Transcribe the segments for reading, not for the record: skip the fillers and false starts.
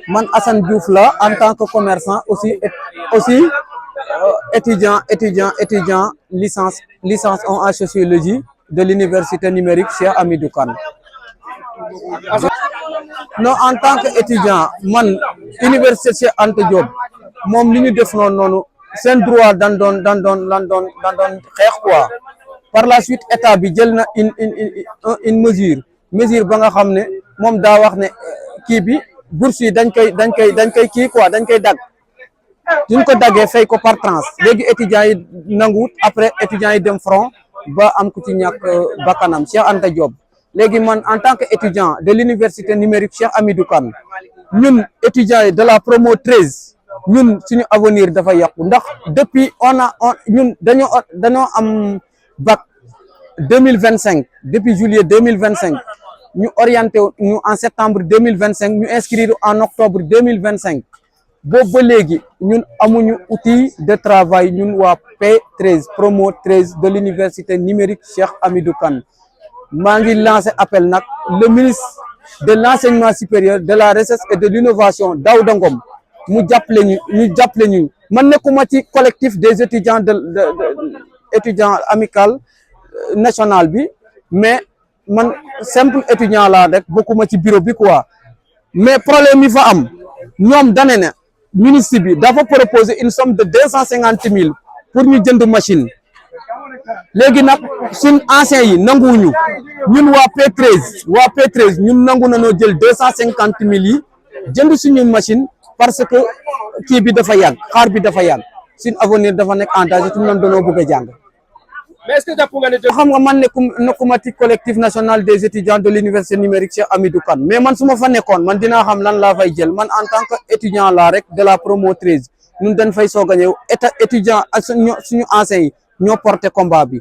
man Assane Diouf la en tant que commerçant aussi étudiant licence en sociologie de l'université numérique Cheikh Hamidou Kane. Non, en tant que étudiant man université Cheikh Anta Diop moom li ñu def noonu seen droit dan doon xeex quoi. Par la suite état bi jël na une mesure ba nga xam ne moom daa wax ne kii bi bourse yi dañ koy kii quoi dañ koy dagg duñ ko daggee fay ko par tranche léegi étudiants yi nanguwut après étudiants yi dem front ba am ku ci ñàkk bakkanam Cheikh Anta Diop. léegi man en tant que étudiant de l'université numérique Cheikh Hamidou Kane ñun étudiants yi de la promo 13 ñun suñu avenir dafa yàqu ndax depuis ñun dañoo am bac 2025 depuis juillet 2025 ñu orienté ñu en septembre 2025 ñu inscrire en octobre 2025 boobu ba léegi ñun amuñu outil de travail ñun waa P13 promo 13 de l'université numérique Cheikh Hamidou Kane. maa ngi lancé appel nag le ministre de l'enseignement supérieur de la recherche et de l'innovation Daouda Ngom mu jàppale ñu man nekkuma ci collectif des étudiants de étudiants amical national bi mais man simple étudiant laa rek bokkuma ci bureau bi quoi mais problème yi fa am ñoom dane ne ministre bi dafa proposer une somme de 250 000 pour ñu jënd machine léegi nag suñ anciens yi nanguwuñu ñun waa P13 ñun nangu nañoo jël 250 000 yi jënd suñu machine parce que kii bi dafa yàgg xaar bi dafa yàgg suñ avenir dafa nekk en danger te ñoom dañoo bëgg a jàng. mais est-ce que jàpp nga ne xam nga man nekkuma ci collectif national des étudiants de l'université numérique Cheikh Hamidou Kane mais man su ma fa nekkoon man dinaa xam lan laa fay jël man en tant que étudiant laa rek de la promo 13 ñun dañ fay soog a ñëw étudiant ak suñu anciens yi ñoo porté combat bi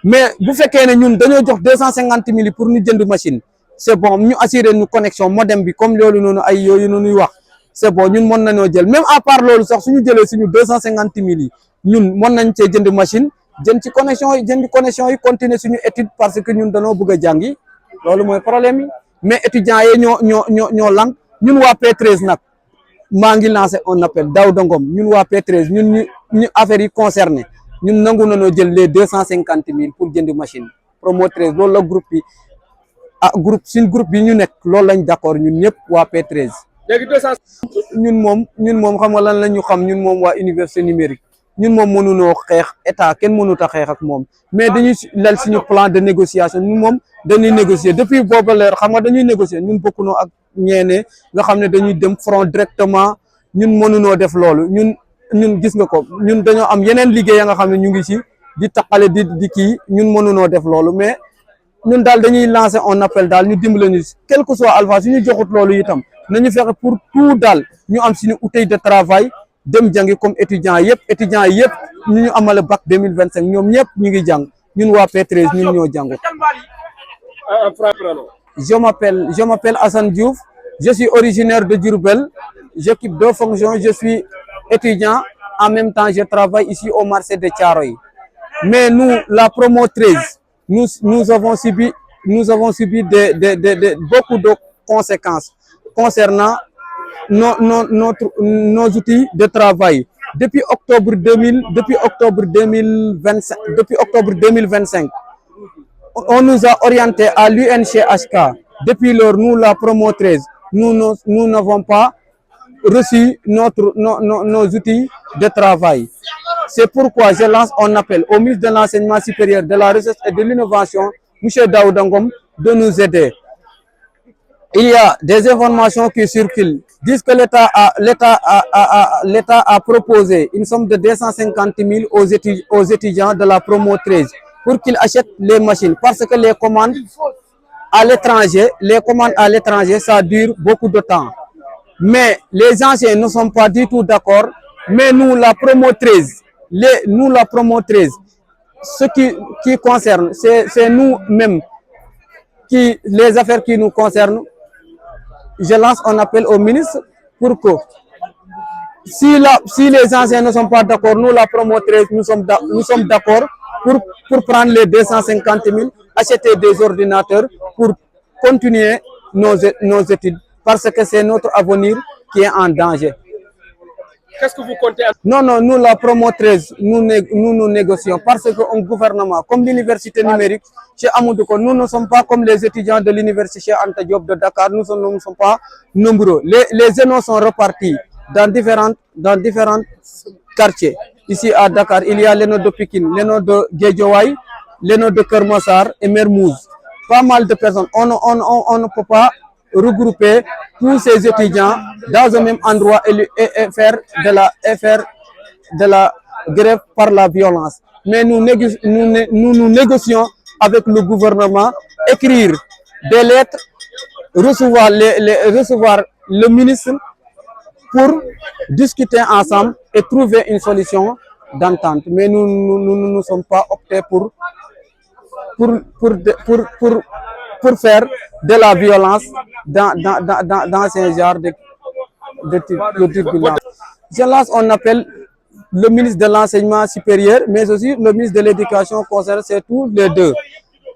mais bu fekkee ne ñun dañoo jox 250 000 pour ñu jënd machine c'est bon ñu assurer ñu connexion modem bi comme loolu noonu ay yooyu noonu wax c'est bon ñun mën nañoo jël même à part loolu sax suñu jëlee suñu 250 000 yi ñun mën nañ cee jënd machine jënd ci connexion yi continuer suñu étude parce que ñun dañoo bëgg a jàngi loolu mooy problème yi mais étudiants yi ñoo lang ñun waa P13 nag maa ngi lancé un appel Daouda Ngom ñun waa P13 ñun ñu affaire yi concerné ñun nangu nañoo jël les 250 000 pour jënd machine promo 13 loolu la groupe bi suñ groupe bi ñu nekk loolu lañ d'accord ñun ñëpp waa P13. léegi 200. ñun moom xam nga lan la ñu xam ñun moom waa université numérique ñun moom mënunoo xeex état kenn mënut a xeex ak moom mais dañuy lal suñu plan de négociation ñun moom dañuy négocier depuis booba leer xam nga dañuy négocier ñun bokkunoo ak ñeene nga xam ne dañuy dem front directement ñun mënunoo def loolu ñun gis nga ko ñun dañoo am yeneen liggéey ya nga xam ne ñu ngi ci di taqale di kii ñun mënunoo def loolu mais ñun daal dañuy lancer un appel daal ñu dimbale ñu quel que soit alpha suñu joxut loolu itam nañu fexe pour tout daal ñu am suñu outil de travail dem jàngi comme étudiants yëpp ñu amale bac 2025 ñoom ñëpp ñu ngi jàng ñun waa P13 ñun ñoo jàngut. Je m'appelle Assane Diouf, je suis originaire de Diourbel, j'occupe 2 fonctions, je suis étudiant, en même temps je travaille ici au marché de Thiaroye. Mais nous, la promo 13, nous avons subi beaucoup de conséquences concernant nos outils de travail. Depuis octobre 2025, on nous a orientés à l'UNCHK. Depuis lors, nous, la promo 13, nous n'avons pas reçu nos outils de travail. C'est pourquoi je lance un appel au ministre de l'Enseignement supérieur, de la Recherche et de l'Innovation, M. Daouda Ngom, de nous aider. Il y a des informations qui circulent, disent que l'État a proposé une somme de 250 000 aux étudiants de la promo 13 pour qu'ils achètent les machines, parce que les commandes à l'étranger, ça dure beaucoup de temps. Mais les anciens ne sont pas du tout d'accord. Mais nous, la promo 13, ce qui concerne, c'est nous-mêmes, les affaires qui nous concernent. Je lance un appel au ministre pour que, si les anciens ne sont pas d'accord, nous, la promo 13, nous sommes d'accord pour prendre les 250 000, acheter des ordinateurs pour continuer nos études. Parce que c'est notre avenir qui est en danger. Qu'est-ce que vous comptez? Non, non, nous, la promo 13, nous négocions parce qu'un gouvernement comme l'université numérique, chez Amoudouko, nous ne sommes pas comme les étudiants de l'université Anta Diop de Dakar, nous ne sommes pas nombreux. Les énos sont repartis dans différents quartiers. Ici à Dakar, il y a l'ENO de Pékin, l'ENO de Guédiawaye, l'ENO de Kermassar et Mermoz. Pas mal de personnes. On ne peut pas regrouper tous ces étudiants dans un même endroit et faire de la grève par la violence. Mais nous négocions avec le gouvernement, écrire des lettres, recevoir le ministre pour discuter ensemble et trouver une solution d'entente. Mais nous ne sommes pas optés pour faire de la violence dans ce genre de turbulence. Je lance un appel le ministre de l'enseignement supérieur, mais aussi le ministre de l'éducation concerné, c'est tous les deux.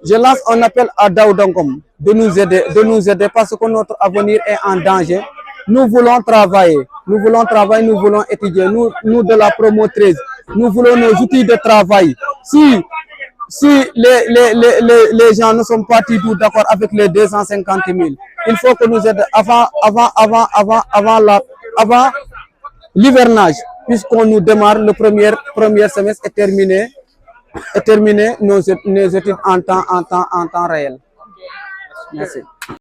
Je lance un appel à Daoudangom de nous aider parce que notre avenir est en danger. Nous voulons travailler, nous voulons étudier. Nous de la promo 13, nous voulons nos outils de travail. Si les gens ne sont pas du tout d'accord avec les 250 000, il faut que nous aidions avant l'hivernage, puisqu'on nous démarre le premier semestre et terminer nos études en temps réel. Merci.